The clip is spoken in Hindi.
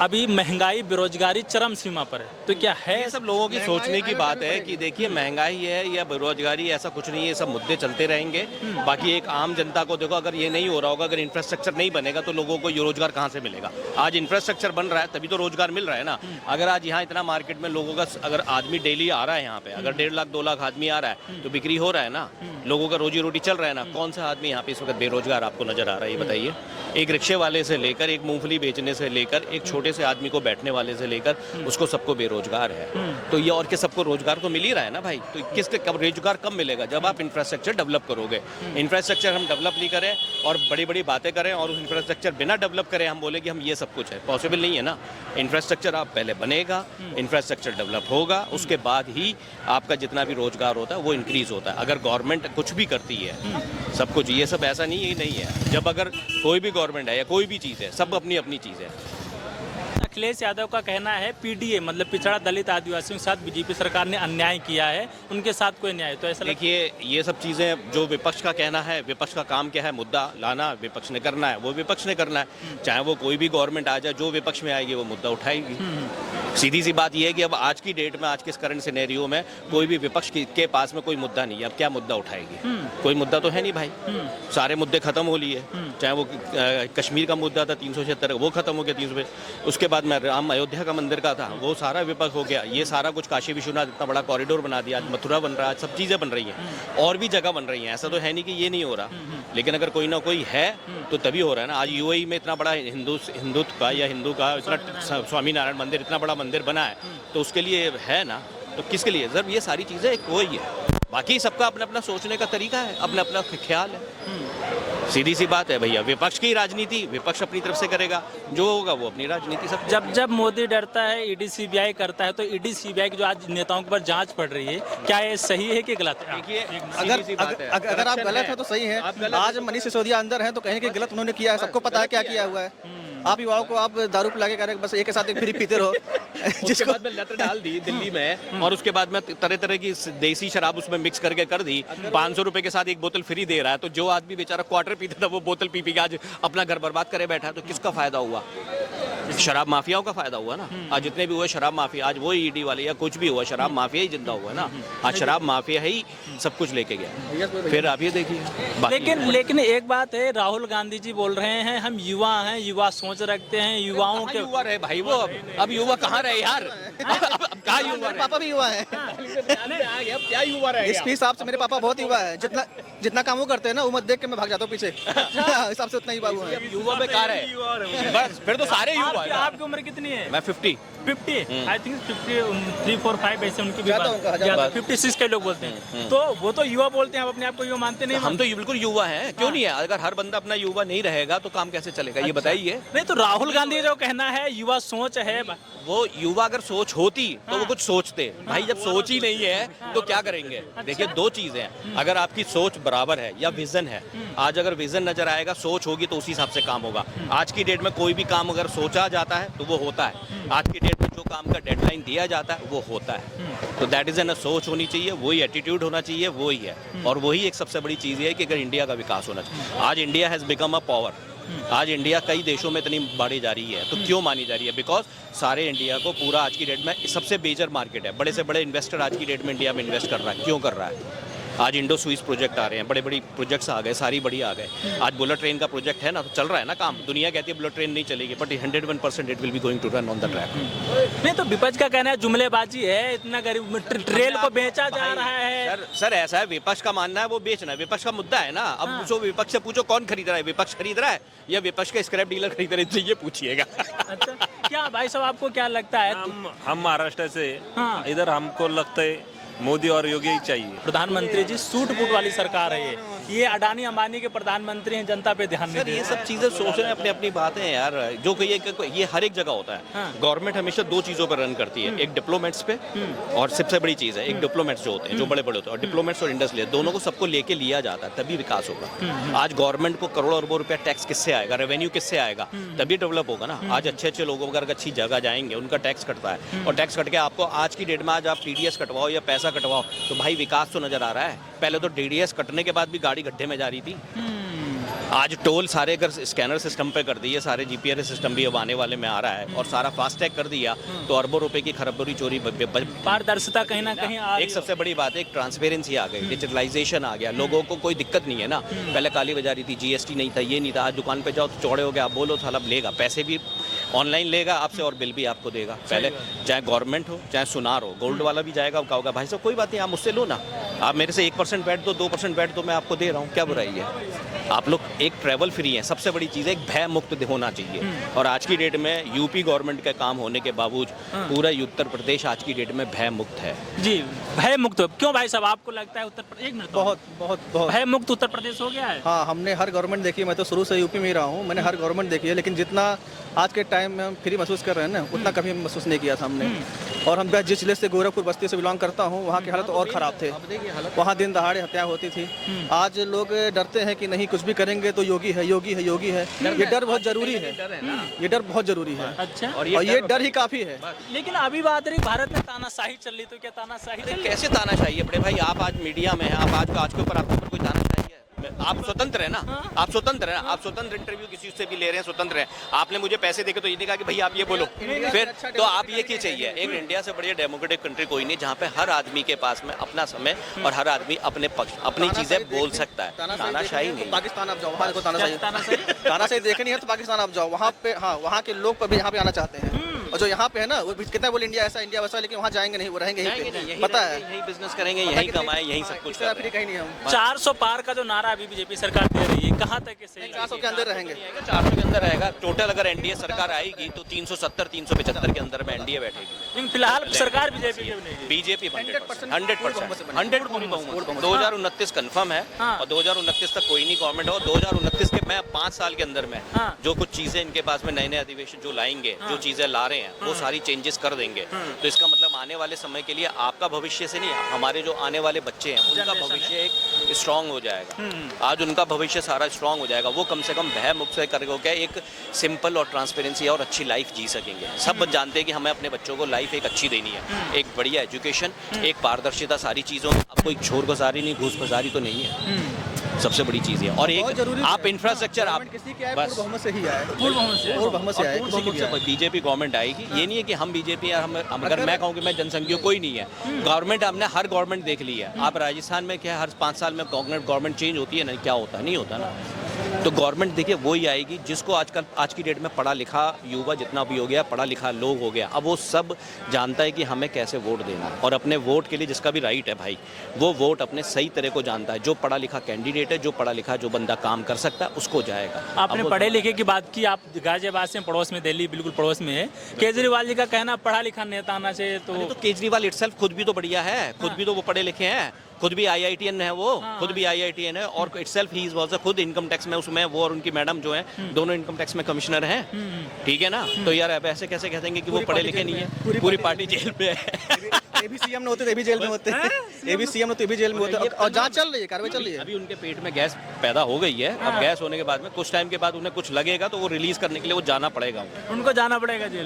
अभी महंगाई बेरोजगारी चरम सीमा पर है, तो क्या है? ये सब लोगों की सोचने की बात है कि देखिए महंगाई है या बेरोजगारी, ऐसा कुछ नहीं है, ये सब मुद्दे चलते रहेंगे। बाकी एक आम जनता को देखो, अगर ये नहीं हो रहा होगा, अगर इंफ्रास्ट्रक्चर नहीं बनेगा तो लोगों को ये रोजगार कहाँ से मिलेगा? आज इंफ्रास्ट्रक्चर बन रहा है तभी तो रोजगार मिल रहा है ना। अगर आज यहाँ इतना मार्केट में लोगों का, अगर आदमी डेली आ रहा है यहाँ पे, अगर 1.5 लाख 2 लाख आदमी आ रहा है तो बिक्री हो रहा है ना, लोगों का रोजी रोटी चल रहा है ना। कौन सा आदमी यहाँ पे इस वक्त बेरोजगार आपको नजर आ रहा है, ये बताइए? एक रिक्शे वाले से लेकर, एक मूंगफली बेचने से लेकर, एक छोटे से आदमी को बैठने वाले से लेकर, उसको सबको बेरोजगार है। तो ये और के सबको रोजगार तो मिल ही रहा है ना भाई। तो किसके कब रोजगार कब मिलेगा? जब आप इंफ्रास्ट्रक्चर डेवलप करोगे। इंफ्रास्ट्रक्चर हम डेवलप नहीं करें और बड़ी बड़ी बातें करें और उस इंफ्रास्ट्रक्चर बिना डेवलप करें हम बोले कि हम ये सब कुछ है, पॉसिबल नहीं है ना। इंफ्रास्ट्रक्चर आप पहले बनेगा, इंफ्रास्ट्रक्चर डेवलप होगा, उसके बाद ही आपका जितना भी रोजगार होता है वो इंक्रीज होता है। अगर गवर्नमेंट कुछ भी करती है, सब कुछ, ये सब ऐसा नहीं है। जब अगर कोई भी गवर्नमेंट है या कोई भी चीज़ है, सब अपनी अपनी चीज़ है। अखिलेश यादव का कहना है पीडीए मतलब पिछड़ा दलित आदिवासियों के साथ बीजेपी सरकार ने अन्याय किया है, उनके साथ कोई न्याय। तो ऐसा देखिए, ये सब चीज़ें जो विपक्ष का कहना है, विपक्ष का काम क्या है? मुद्दा लाना, विपक्ष ने करना है, वो विपक्ष ने करना है। चाहे वो कोई भी गवर्नमेंट आ जाए, जो विपक्ष में आएगी वो मुद्दा उठाएगी। सीधी सी बात यह है कि अब आज की डेट में, आज के करंट सिनेरियो में कोई भी विपक्ष के पास में कोई मुद्दा नहीं है। अब क्या मुद्दा उठाएगी? कोई मुद्दा तो है नहीं भाई। सारे मुद्दे खत्म हो लिए। चाहे वो कश्मीर का मुद्दा था 376, वो खत्म हो गया 300। उसके बाद में राम अयोध्या का मंदिर का था, वो सारा विपक्ष हो गया। ये सारा कुछ काशी विश्वनाथ इतना बड़ा कॉरिडोर बना दिया, आज मथुरा बन रहा है, सब चीज़ें बन रही हैं और भी जगह बन रही हैं। ऐसा तो है नहीं कि ये नहीं हो रहा, लेकिन अगर कोई ना कोई है तो तभी हो रहा है ना। आज यूएई में इतना बड़ा हिंदुत्व का या हिंदू का इतना स्वामीनारायण मंदिर, इतना बड़ा मंदिर बना है, तो उसके लिए है ना। तो किसके लिए? जब ये सारी चीज़ें एक वही है, बाकी सबका अपना अपना सोचने का तरीका है, अपना अपना ख्याल है। सीधी सी बात है भैया, विपक्ष की राजनीति विपक्ष अपनी तरफ से करेगा, जो होगा वो अपनी राजनीति सब। जब मोदी डरता है, ईडी सीबीआई करता है, तो ईडी सीबीआई की जो आज नेताओं के ऊपर जांच पड़ रही है, क्या ये सही है कि गलत है? देखिए, अगर आप गलत है तो सही है। आज मनीष सिसोदिया अंदर है तो कहें कि गलत उन्होंने किया है, सबको पता है क्या किया हुआ है। आप युवाओं को आप दारू पिला के कह रहे हैं बस एक के साथ एक फ्री पीते रहो। जिसके बाद में लत डाल दी दिल्ली में, और उसके बाद में तरह तरह की देसी शराब उसमें मिक्स करके कर दी। 500 रुपए के साथ एक बोतल फ्री दे रहा है, तो जो आदमी बेचारा क्वार्टर पीता था वो बोतल पी के आज अपना घर बर्बाद करे बैठा है। तो किसका फायदा हुआ? शराब माफियाओं का फायदा हुआ ना। आज जितने भी हुए शराब माफिया, आज वो ईडी वाले या कुछ भी हुआ, शराब माफिया ही जिंदा हुआ ना। आज शराब माफिया ही सब कुछ लेके गया। फिर आप ये देखिए। लेकिन एक बात है, राहुल गांधी जी बोल रहे हैं हम युवा हैं, युवा सोच रखते हैं, युवाओं के युवा रहे भाई वो। अब युवा कहाँ रहे यार? अब क्या युवा रहे? पापा भी युवा है। अब क्या युवा रहे? इस हिसाब से मेरे पापा बहुत युवा है। जितना काम वो करते हैं ना, वो मत देख के मैं भाग जाता हूँ पीछे। हिसाब से उतना युवा हुआ है। युवा बेकार है बस, फिर तो सारे युवा है। आपकी उम्र कितनी है? मैं 50 आई थिंक 53, 4, 5 ऐसे उनकी भी 56 के लोग बोलते हैं। तो वो तो युवा बोलते हैं, आप अपने आप को युवा मानते नहीं? हम तो बिल्कुल युवा हैं, क्यों नहीं है? अगर हर बंदा अपना युवा नहीं रहेगा तो काम कैसे चलेगा, ये बताइए। नहीं तो राहुल गांधी जो कहना है युवा सोच है, वो युवा अगर सोच होती तो वो कुछ सोचते। भाई जब सोच ही नहीं है तो क्या करेंगे? देखिए, दो चीजें हैं। अगर आपकी सोच बराबर है या विजन है, आज अगर विजन नजर आएगा, सोच होगी तो उसी हिसाब से काम होगा। आज की डेट में कोई भी काम अगर सोचा जाता है तो वो होता है। आज की डेट में जो काम का डेडलाइन दिया जाता है वो होता है। तो दैट इज एन सोच होनी चाहिए, वही एटीट्यूड होना चाहिए, वही है। और वही एक सबसे बड़ी चीज है कि अगर इंडिया का विकास होना चाहिए। आज India has become a power. आज इंडिया कई देशों में इतनी बढ़ी जा रही है, तो क्यों मानी जा रही है? बिकॉज सारे इंडिया को पूरा आज की डेट में सबसे मेजर मार्केट है। बड़े से बड़े इन्वेस्टर आज की डेट में इंडिया में इन्वेस्ट कर रहा है। क्यों कर रहा है? आज इंडो स्विस प्रोजेक्ट आ रहे हैं, बड़े बड़ी प्रोजेक्ट्स आ गए, सारी बड़ी आ गए। आज बुलेट ट्रेन का प्रोजेक्ट है ना, तो चल रहा है ना काम। दुनिया कहती है बुलेट ट्रेन नहीं चलेगी, but 101% it will be going to run on the track. नहीं तो विपक्ष का कहना है जुमलेबाजी है, इतना गरीब ट्रेन को बेचा जा रहा है। सर ऐसा है, विपक्ष का मानना है वो बेचना है, विपक्ष का मुद्दा है ना। अब पूछो विपक्ष से, पूछो कौन खरीद रहा है? विपक्ष खरीद रहा है या विपक्ष के स्क्रैप डीलर खरीद रहे हैं? ये पूछिएगा। अच्छा, क्या भाई साहब आपको क्या लगता है? हम महाराष्ट्र से, इधर हमको लगता है मोदी और योगी ही चाहिए। प्रधानमंत्री जी सूट बूट वाली सरकार है ये अडानी अंबानी के प्रधानमंत्री हैं, जनता पे ध्यान नहीं दे। ये सब चीजें सोच रहे हैं, अपनी अपनी बातें हैं यार। जो कि ये हर एक जगह होता है। गवर्नमेंट हमेशा दो चीजों पर रन करती है, एक डिप्लोमेट्स पे, और सबसे बड़ी चीज है एक डिप्लोमेट्स जो होते हैं, जो बड़े बड़े होते हैं, और डिप्लोमेट्स और इंडस्ट्रियल दोनों को सबको लेके लिया जाता है, तभी विकास होगा। आज गवर्नमेंट को करोड़ों अरबों रुपया टैक्स किससे आएगा, रेवेन्यू किससे आएगा? तभी डेवलप होगा ना। आज अच्छे अच्छे लोगों अगर अच्छी जगह जाएंगे, उनका टैक्स कटता है, और टैक्स कट के आपको आज की डेट में आज आप टीडीएस कटवाओ या पैसा कटवाओ, तो भाई विकास तो नजर आ रहा है। पहले तो टीडीएस कटने के बाद भी गाड़ी गड्ढे में जा रही थी। आज टोल सारे अगर स्कैनर सिस्टम पे कर दिए, सारे जीपीआरएस सिस्टम भी अब आने वाले में आ रहा है और सारा फास्टैग कर दिया तो अरबों रुपए की खरबोरी चोरी पारदर्शिता कहीं ना कहीं आ रही एक सबसे बड़ी बात है, एक ट्रांसपेरेंसी आ गई, डिजिटलाइजेशन आ गया, लोगों को कोई दिक्कत नहीं है ना। पहले काली बाजारी थी, जीएसटी नहीं था, ये नहीं था। आज दुकान पे जाओ तो चौड़े हो गए, आप बोलो साला लेगा, पैसे भी ऑनलाइन लेगा आपसे और बिल भी आपको देगा। पहले चाहे गवर्नमेंट हो चाहे सुनार हो, गोल्ड वाला भी जाएगा, कहोगा भाई साहब कोई बात नहीं, आप मुझसे लो ना, आप मेरे से 1% बैठ दो, 2% बैठ दो, मैं आपको दे रहा हूँ, क्या बुराई है। आप लोग एक ट्रैवल फ्री है, सबसे बड़ी चीज़ है, एक भय मुक्त होना चाहिए। और आज की डेट में यूपी गवर्नमेंट का काम होने के बावजूद पूरा उत्तर प्रदेश आज की डेट में भय मुक्त है। जी, भय मुक्त क्यों भाई साहब, आपको लगता है उत्तर प्रदेश, एक मिनट बहुत बहुत बहुत भय मुक्त उत्तर प्रदेश हो गया है? हाँ, हमने हर गवर्नमेंट देखी है, मैं तो शुरू से यूपी में ही रहा हूँ, मैंने हर गवर्नमेंट देखी है, लेकिन जितना आज के टाइम में हम फ्री महसूस कर रहे हैं ना, उतना कभी हम महसूस नहीं किया था हमने। और हम जिस जिले से गोरखपुर बस्ती से बिलोंग करता हूँ, वहाँ की हालत और ख़राब थे, वहाँ दिन दहाड़े हत्या होती थी। आज लोग डरते हैं कि नहीं कुछ भी करेंगे तो योगी है, योगी है, योगी है। ये डर बहुत जरूरी है, ये डर बहुत जरूरी है। अच्छा, और ये डर ही काफ़ी है। लेकिन अभी बात रही भारत में तानाशाही चल रही, तो क्या तानाशाही चल रही? कैसे तानाशाही है बड़े भाई? आप आज मीडिया में हैं, आप आज के ऊपर आपके ऊपर कोई तानाशाही है? आप स्वतंत्र है ना, आप स्वतंत्र है ना, आप स्वतंत्र इंटरव्यू किसी से भी ले रहे हैं, स्वतंत्र है। आपने मुझे पैसे देके तो ये नहीं कहा कि भैया आप ये बोलो, फिर तो आप ये क्या चाहिए? एक इंडिया से बढ़िया डेमोक्रेटिक कंट्री कोई नहीं, जहाँ पे हर आदमी के पास में अपना समय और हर आदमी अपने पक्ष अपनी चीजें बोल सकता है। तानाशाही नहीं। पाकिस्तान आप जाओ, वहाँ देखो तानाशाही देखनी है तो पाकिस्तान आप जाओ, वहाँ पे हाँ वहाँ के लोग भी यहाँ पे आना चाहते हैं। और जो यहाँ पे है ना, वो कितना बोले इंडिया ऐसा इंडिया वैसा, लेकिन वहाँ जाएंगे नहीं, वो रहेंगे यहीं पे, पता है, यही बिजनेस करेंगे, यही कमाएं, यही सब कुछ फिर कहीं नहीं हम 400 पार का जो नारा अभी बीजेपी सरकार दे रही है, कहाँ तक सही? 400 के अंदर रहेंगे, 400 के अंदर रहेगा टोटल। अगर एनडीए सरकार आएगी तो 370 375 के अंदर में एनडीए बैठेगी। लेकिन फिलहाल सरकार बीजेपी की नहीं, बीजेपी 100% पूरी बहुमत। 2029 कंफर्म है और 2029 तक कोई नहीं गवर्नमेंट हो। 2029 के मैं 5 साल के अंदर में जो कुछ चीजें इनके पास में नए नए अधिवेशन जो लाएंगे, जो चीजें ला रहे हैं, वो सारी चेंजेस कर देंगे। तो इसका मतलब आने वाले समय के लिए आपका भविष्य से नहीं, हमारे जो आने वाले बच्चे हैं उनका भविष्य एक स्ट्रांग हो जाएगा। आज उनका भविष्य सारा स्ट्रांग हो जाएगा, वो कम से कम भय मुक्त से करके एक सिंपल और ट्रांसपेरेंसी और अच्छी लाइफ जी सकेंगे। सब जानते हैं कि हमें अपने बच्चों को लाइफ एक अच्छी देनी है, एक बढ़िया एजुकेशन, एक पारदर्शिता सारी चीज़ों में। अब कोई शोर गुजारी नहीं, घूस बजारी तो नहीं है, सबसे बड़ी चीज़ है। और एक आप इंफ्रास्ट्रक्चर आप बस बहुमत से ही आए, पूर्ण बहुमत से बीजेपी गवर्नमेंट आएगी। ये नहीं है कि हम बीजेपी या हम अगर मैं कहूँ कि मैं जनसंघीय कोई नहीं है, गवर्नमेंट हमने हर गवर्नमेंट देख ली है। आप राजस्थान में क्या हर 5 साल में गवर्नमेंट चेंज होती है ना, क्या होता है? नहीं होता ना। तो गवर्नमेंट देखिए वही आएगी जिसको आजकल आज की डेट में पढ़ा लिखा युवा जितना भी हो गया, पढ़ा लिखा लोग हो गया, अब वो सब जानता है कि हमें कैसे वोट देना। और अपने वोट के लिए जिसका भी राइट है भाई, वो वोट अपने सही तरह को जानता है। जो पढ़ा लिखा कैंडिडेट है, जो पढ़ा लिखा जो बंदा काम कर सकता है, उसको जाएगा। आपने पढ़े लिखे की बात की, आप गाजियाबाद से पड़ोस में, दिल्ली बिल्कुल पड़ोस में है। केजरीवाल जी का कहना पढ़ा लिखा नेता आना चाहिए, तो केजरीवाल इटसेल्फ खुद भी तो बढ़िया है, खुद भी तो वो पढ़े लिखे हैं, खुद भी IITN है, वो खुद भी IITN है। और इटसेल्फ ही वाज खुद इनकम टैक्स में, उसमें वो और उनकी मैडम जो है दोनों इनकम टैक्स में कमिश्नर हैं, ठीक है ना। तो यार अब ऐसे कैसे कहते हैं कि वो पढ़े लिखे नहीं है? पूरी पार्टी जेल पे है। ये भी सीएम ने होते, ये भी जेल में होते हैं, ये भी सीएम होते, ये भी जेल में होते। और जांच चल रही है, कार्रवाई चल रही है। अभी उनके पेट में गैस पैदा हो गई है। अब गैस होने के बाद में कुछ टाइम के बाद उन्हें कुछ लगेगा तो वो रिलीज करने के लिए वो जाना पड़ेगा, उनको जाना पड़ेगा जेल।